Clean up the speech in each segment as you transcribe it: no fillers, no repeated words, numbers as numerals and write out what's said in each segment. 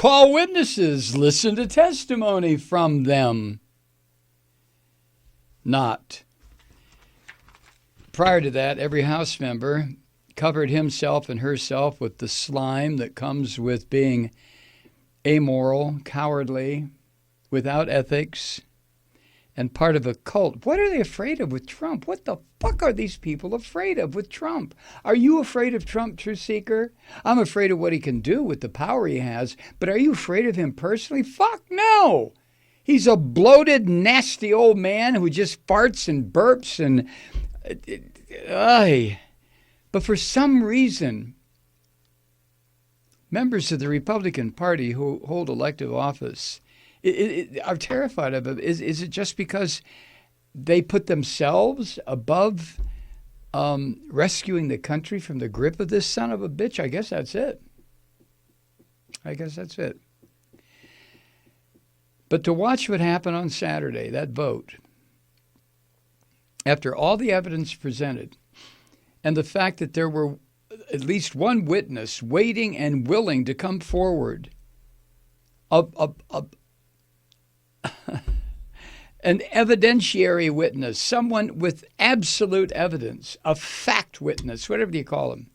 call witnesses, listen to testimony from them. Not. Prior to that, every House member covered himself and herself with the slime that comes with being amoral, cowardly, without ethics, and part of a cult. What are they afraid of with Trump? What the fuck are these people afraid of with Trump? Are you afraid of Trump, Truth Seeker? I'm afraid of what he can do with the power he has, but are you afraid of him personally? Fuck no! He's a bloated, nasty old man who just farts and burps and... But for some reason, members of the Republican Party who hold elective office are terrified of it. Is it just because they put themselves above rescuing the country from the grip of this son of a bitch? I guess that's it. But to watch what happened on Saturday, that vote, after all the evidence presented, and the fact that there were at least one witness waiting and willing to come forward, an evidentiary witness, someone with absolute evidence, a fact witness, whatever you call him,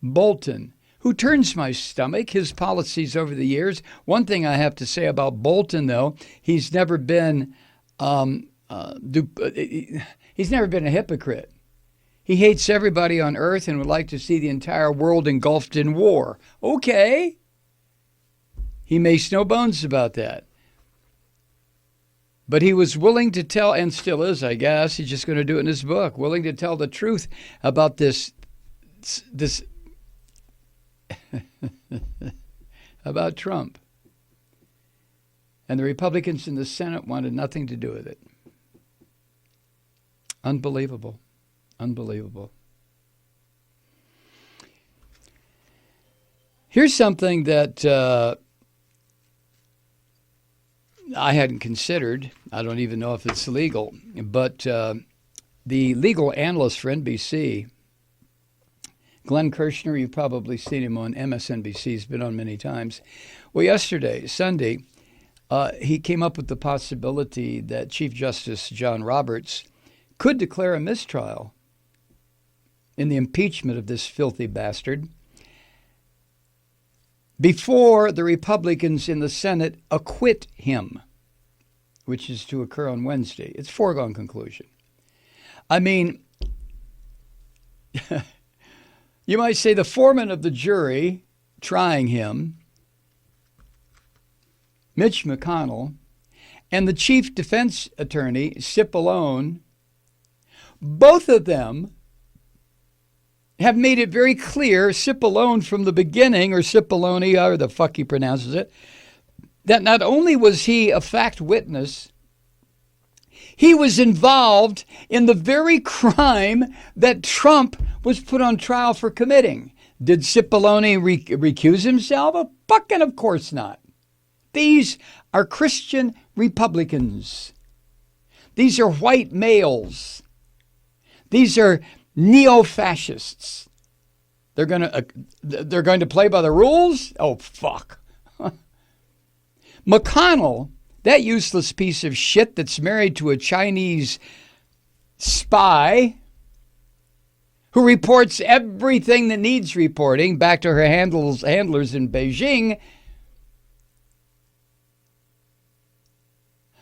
Bolton, who turns my stomach, his policies over the years. One thing I have to say about Bolton, though, he's never been a hypocrite. He hates everybody on earth and would like to see the entire world engulfed in war. Okay. He makes no bones about that. But he was willing to tell, and still is, I guess, he's just going to do it in his book, willing to tell the truth about this about Trump. And the Republicans in the Senate wanted nothing to do with it. Unbelievable. Here's something that I hadn't considered. I don't even know if it's legal, but the legal analyst for NBC, Glenn Kirschner, you've probably seen him on MSNBC. He's been on many times. Well, yesterday, Sunday, he came up with the possibility that Chief Justice John Roberts could declare a mistrial in the impeachment of this filthy bastard before the Republicans in the Senate acquit him, which is to occur on Wednesday. It's a foregone conclusion. I mean, you might say the foreman of the jury trying him, Mitch McConnell, and the chief defense attorney, Cipollone, both of them have made it very clear, Cipollone from the beginning, or Cipollone, however the fuck he pronounces it, that not only was he a fact witness, he was involved in the very crime that Trump was put on trial for committing. Did Cipollone recuse himself? Fucking of course not. These are Christian Republicans. These are white males. These are neo-fascists. They're going to play by the rules? Oh, fuck. McConnell, that useless piece of shit that's married to a Chinese spy who reports everything that needs reporting back to her handlers in Beijing.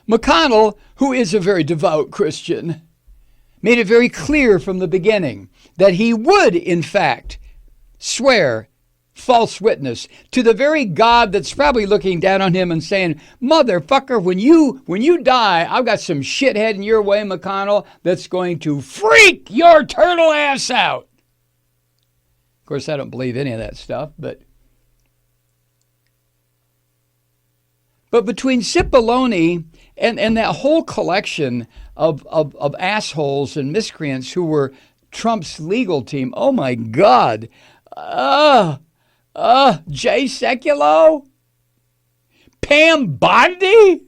McConnell, who is a very devout Christian, made it very clear from the beginning that he would, in fact, swear false witness to the very God that's probably looking down on him and saying, motherfucker, when you die, I've got some shithead in your way, McConnell, that's going to freak your turtle ass out. Of course, I don't believe any of that stuff, but between Cipollone and that whole collection of assholes and miscreants who were Trump's legal team, oh my God, Jay Sekulow, Pam Bondi,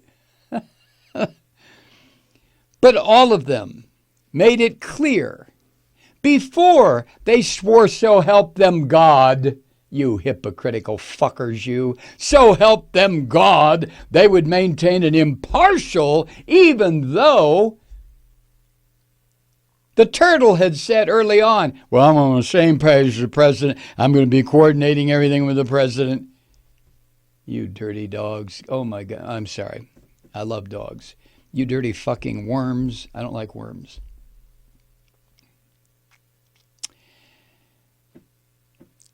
but all of them made it clear before they swore so help them God You hypocritical fuckers, you. So help them God, they would maintain an impartial, even though the turtle had said early on, well, I'm on the same page as the president. I'm going to be coordinating everything with the president. You dirty dogs. Oh, my God. I'm sorry. I love dogs. You dirty fucking worms. I don't like worms.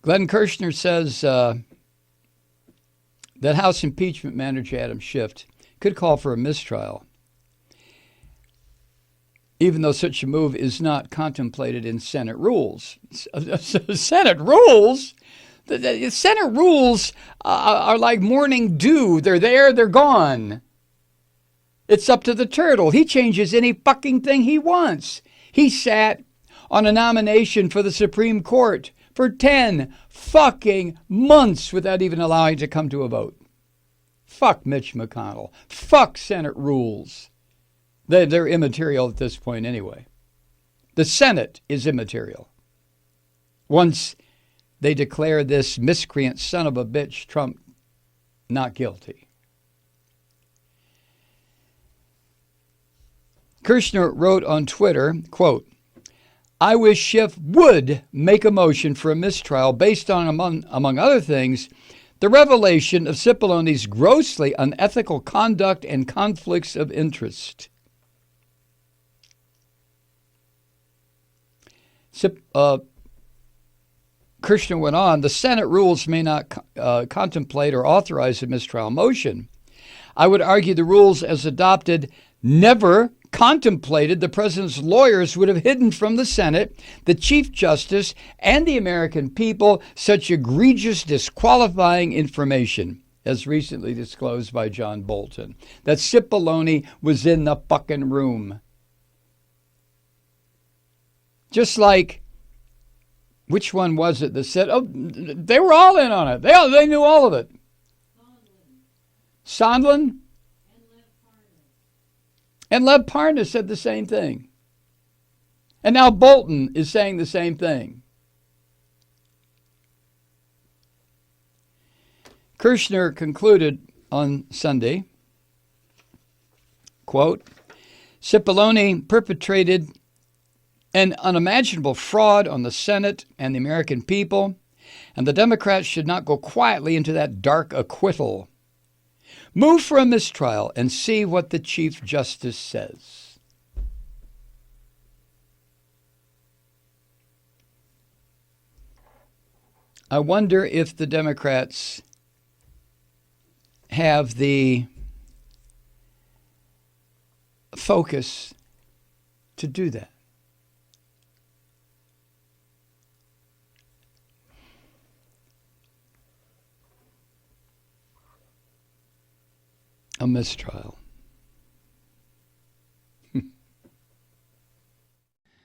Glenn Kirschner says that House impeachment manager Adam Schiff could call for a mistrial, even though such a move is not contemplated in Senate rules. Senate rules? The Senate rules are like morning dew. They're there, they're gone. It's up to the turtle. He changes any fucking thing he wants. He sat on a nomination for the Supreme Court for 10 fucking months without even allowing it to come to a vote. Fuck Mitch McConnell. Fuck Senate rules. They're immaterial at this point anyway. The Senate is immaterial. Once they declare this miscreant son of a bitch, Trump, not guilty. Kirshner wrote on Twitter, quote, I wish Schiff would make a motion for a mistrial based on, among other things, the revelation of Cipollone's grossly unethical conduct and conflicts of interest. Kirshner went on, the Senate rules may not contemplate or authorize a mistrial motion. I would argue the rules as adopted never contemplated the president's lawyers would have hidden from the Senate, the Chief Justice, and the American people such egregious disqualifying information, as recently disclosed by John Bolton, that Cipollone was in the fucking room. Just like, which one was it that said, oh, they were all in on it. They knew all of it. Sondland? And Lev Parnas said the same thing. And now Bolton is saying the same thing. Kirshner concluded on Sunday, quote, Cipollone perpetrated an unimaginable fraud on the Senate and the American people, and the Democrats should not go quietly into that dark acquittal. Move for a mistrial and see what the Chief Justice says. I wonder if the Democrats have the focus to do that. A mistrial.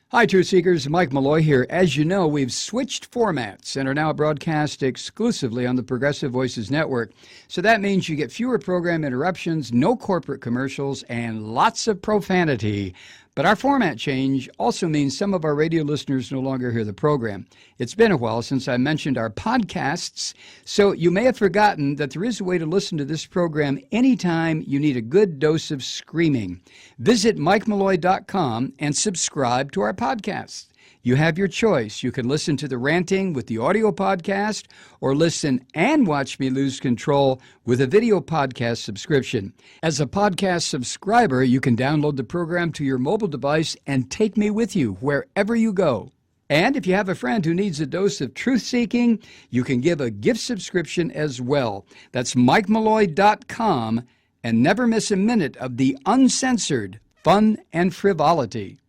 Hi, Truth Seekers. Mike Malloy here. As you know, we've switched formats and are now broadcast exclusively on the Progressive Voices Network. So that means you get fewer program interruptions, no corporate commercials, and lots of profanity. But our format change also means some of our radio listeners no longer hear the program. It's been a while since I mentioned our podcasts, so you may have forgotten that there is a way to listen to this program anytime you need a good dose of screaming. Visit MikeMalloy.com and subscribe to our podcasts. You have your choice. You can listen to the ranting with the audio podcast or listen and watch me lose control with a video podcast subscription. As a podcast subscriber, you can download the program to your mobile device and take me with you wherever you go. And if you have a friend who needs a dose of truth-seeking, you can give a gift subscription as well. That's MikeMalloy.com, and never miss a minute of the uncensored fun and frivolity.